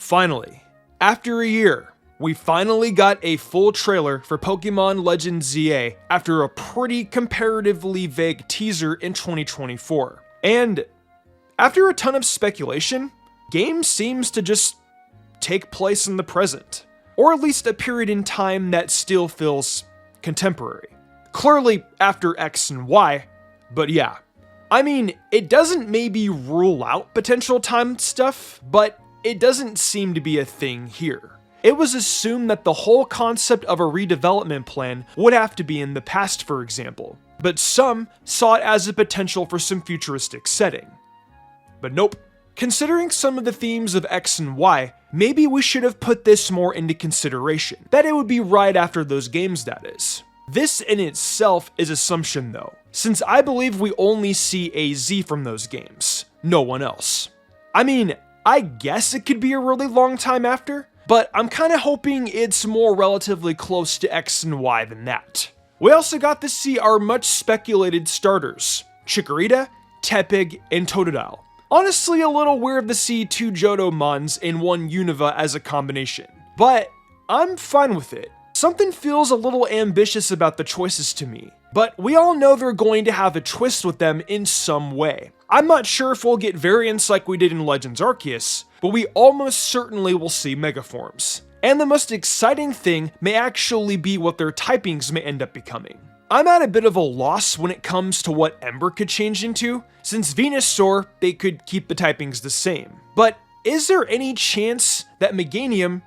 Finally, after a year, we finally got a full trailer for Pokemon Legends ZA after a pretty comparatively vague teaser in 2024. And after a ton of speculation, game seems to just take place in the present, or at least a period in time that still feels contemporary. Clearly after X and Y, but yeah. I mean, it doesn't maybe rule out potential time stuff, but it doesn't seem to be a thing here. It was assumed that the whole concept of a redevelopment plan would have to be in the past, for example, but some saw it as a potential for some futuristic setting. But nope. Considering some of the themes of X and Y, maybe we should have put this more into consideration, that it would be right after those games, that is. This in itself is assumption though, since I believe we only see a Z from those games, no one else. I mean, I guess it could be a really long time after, but I'm kinda hoping it's more relatively close to X and Y than that. We also got to see our much speculated starters, Chikorita, Tepig, and Totodile. Honestly, a little weird to see two Johto Mons in one Unova as a combination, but I'm fine with it. Something feels a little ambitious about the choices to me, but we all know they're going to have a twist with them in some way. I'm not sure if we'll get variants like we did in Legends Arceus, but we almost certainly will see Megaforms. And the most exciting thing may actually be what their typings may end up becoming. I'm at a bit of a loss when it comes to what Ember could change into, since Venusaur, they could keep the typings the same. But is there any chance that Meganium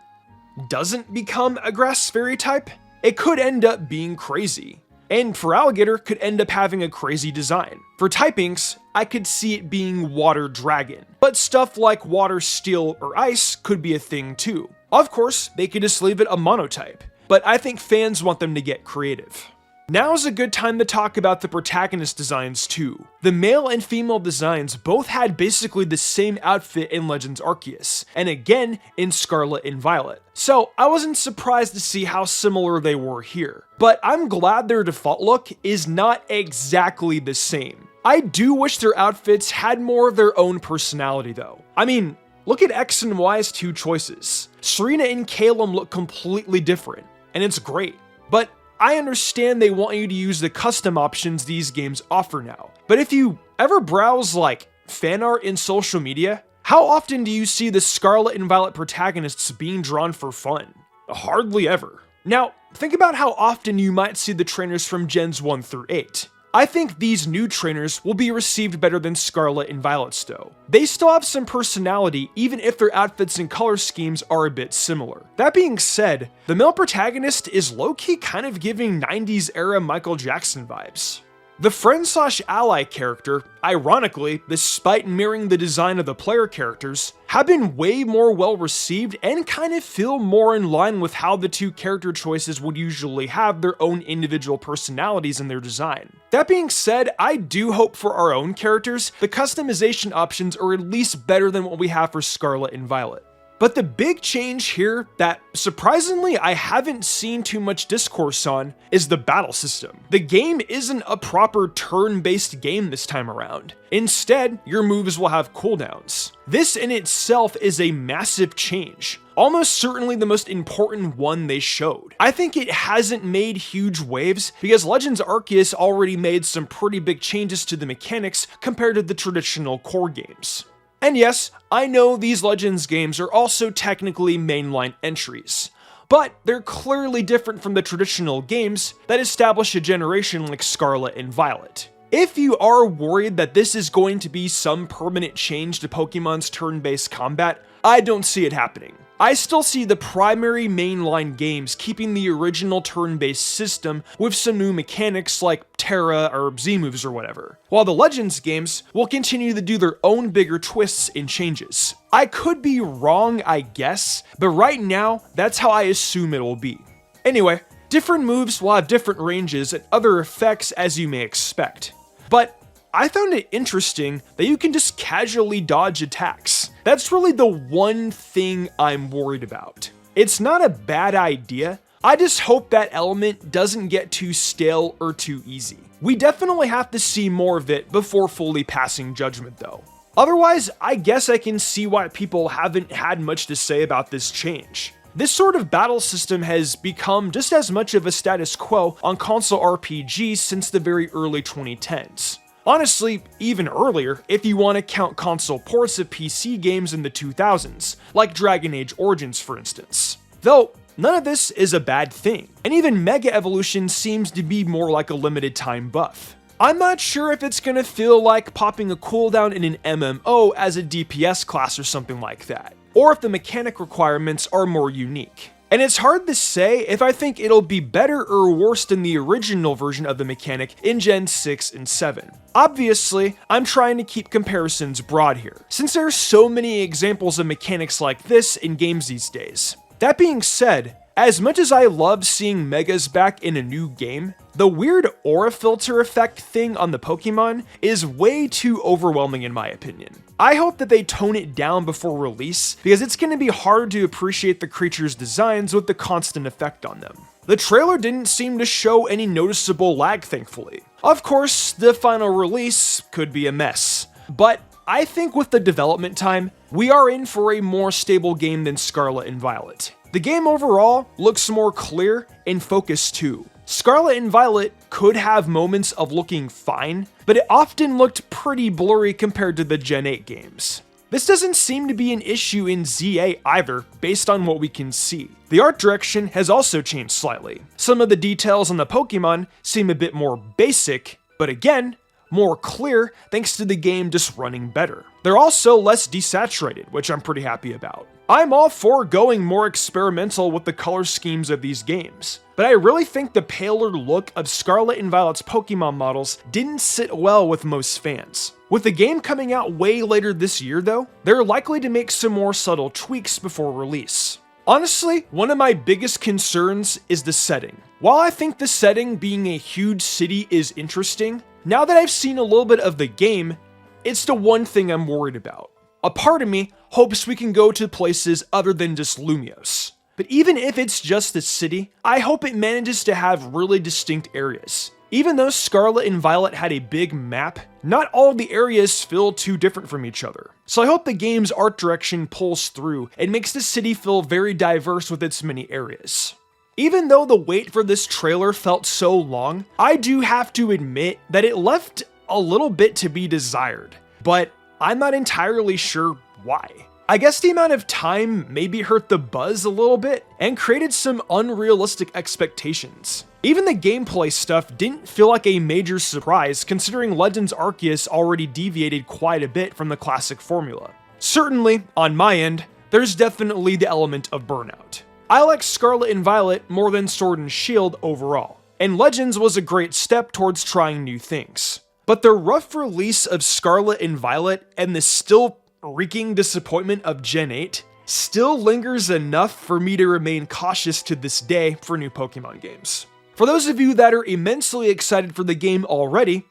doesn't become a Grass Fairy type? It could end up being crazy. And for Alligator could end up having a crazy design. For typings, I could see it being Water Dragon, but stuff like Water, Steel, or Ice could be a thing too. Of course, they could just leave it a monotype, but I think fans want them to get creative. Now's a good time to talk about the protagonist designs too. The male and female designs both had basically the same outfit in Legends Arceus, and again in Scarlet and Violet. So I wasn't surprised to see how similar they were here. But I'm glad their default look is not exactly the same. I do wish their outfits had more of their own personality though. I mean, look at X and Y's two choices. Serena and Calum look completely different, and it's great. But I understand they want you to use the custom options these games offer now, but if you ever browse like fan art in social media, how often do you see the Scarlet and Violet protagonists being drawn for fun? Hardly ever. Now, think about how often you might see the trainers from Gens 1 through 8. I think these new trainers will be received better than Scarlet and Violet's though. They still have some personality even if their outfits and color schemes are a bit similar. That being said, the male protagonist is low-key kind of giving 90s era Michael Jackson vibes. The friend/ally character, ironically, despite mirroring the design of the player characters, have been way more well received and kind of feel more in line with how the two character choices would usually have their own individual personalities in their design. That being said, I do hope for our own characters, the customization options are at least better than what we have for Scarlet and Violet. But the big change here that surprisingly I haven't seen too much discourse on is the battle system. The game isn't a proper turn-based game this time around. Instead, your moves will have cooldowns. This in itself is a massive change, almost certainly the most important one they showed. I think it hasn't made huge waves because Legends Arceus already made some pretty big changes to the mechanics compared to the traditional core games. And yes, I know these Legends games are also technically mainline entries, but they're clearly different from the traditional games that establish a generation like Scarlet and Violet. If you are worried that this is going to be some permanent change to Pokemon's turn-based combat, I don't see it happening. I still see the primary mainline games keeping the original turn-based system with some new mechanics like Terra or Z-moves or whatever, while the Legends games will continue to do their own bigger twists and changes. I could be wrong, I guess, but right now, that's how I assume it will be. Anyway, different moves will have different ranges and other effects as you may expect, but I found it interesting that you can just casually dodge attacks. That's really the one thing I'm worried about. It's not a bad idea, I just hope that element doesn't get too stale or too easy. We definitely have to see more of it before fully passing judgment though. Otherwise, I guess I can see why people haven't had much to say about this change. This sort of battle system has become just as much of a status quo on console RPGs since the very early 2010s. Honestly, even earlier if you want to count console ports of PC games in the 2000s, like Dragon Age Origins for instance. Though, none of this is a bad thing, and even Mega Evolution seems to be more like a limited time buff. I'm not sure if it's gonna feel like popping a cooldown in an MMO as a DPS class or something like that, or if the mechanic requirements are more unique. And it's hard to say if I think it'll be better or worse than the original version of the mechanic in Gen 6 and 7. Obviously, I'm trying to keep comparisons broad here, since there are so many examples of mechanics like this in games these days. That being said, as much as I love seeing Megas back in a new game, the weird aura filter effect thing on the Pokemon is way too overwhelming in my opinion. I hope that they tone it down before release, because it's going to be hard to appreciate the creatures' designs with the constant effect on them. The trailer didn't seem to show any noticeable lag, thankfully. Of course, the final release could be a mess, but I think with the development time, we are in for a more stable game than Scarlet and Violet. The game overall looks more clear and focused too. Scarlet and Violet could have moments of looking fine, but it often looked pretty blurry compared to the Gen 8 games. This doesn't seem to be an issue in ZA either, based on what we can see. The art direction has also changed slightly. Some of the details on the Pokemon seem a bit more basic, but again, more clear thanks to the game just running better. They're also less desaturated, which I'm pretty happy about. I'm all for going more experimental with the color schemes of these games, but I really think the paler look of Scarlet and Violet's Pokemon models didn't sit well with most fans. With the game coming out way later this year though, they're likely to make some more subtle tweaks before release. Honestly, one of my biggest concerns is the setting. While I think the setting being a huge city is interesting, now that I've seen a little bit of the game, it's the one thing I'm worried about. A part of me hopes we can go to places other than just Lumios. But even if it's just the city, I hope it manages to have really distinct areas. Even though Scarlet and Violet had a big map, not all the areas feel too different from each other. So I hope the game's art direction pulls through and makes the city feel very diverse with its many areas. Even though the wait for this trailer felt so long, I do have to admit that it left a little bit to be desired, but I'm not entirely sure why. I guess the amount of time maybe hurt the buzz a little bit and created some unrealistic expectations. Even the gameplay stuff didn't feel like a major surprise considering Legends Arceus already deviated quite a bit from the classic formula. Certainly, on my end, there's definitely the element of burnout. I like Scarlet and Violet more than Sword and Shield overall, and Legends was a great step towards trying new things. But the rough release of Scarlet and Violet and the still reeking disappointment of Gen 8 still lingers enough for me to remain cautious to this day for new Pokemon games. For those of you that are immensely excited for the game already,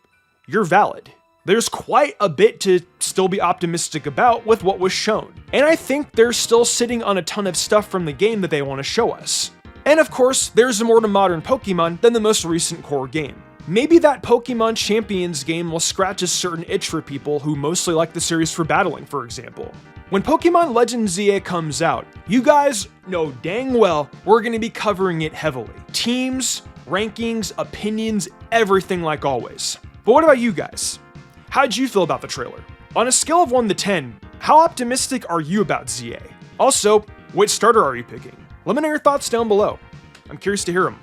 you're valid. There's quite a bit to still be optimistic about with what was shown, and I think they're still sitting on a ton of stuff from the game that they want to show us. And of course, there's more to modern Pokemon than the most recent core game. Maybe that Pokemon Champions game will scratch a certain itch for people who mostly like the series for battling, for example. When Pokemon Legends ZA comes out, you guys know dang well we're going to be covering it heavily. Teams, rankings, opinions, everything like always. But what about you guys? How'd you feel about the trailer? On a scale of 1 to 10, how optimistic are you about ZA? Also, which starter are you picking? Let me know your thoughts down below. I'm curious to hear them.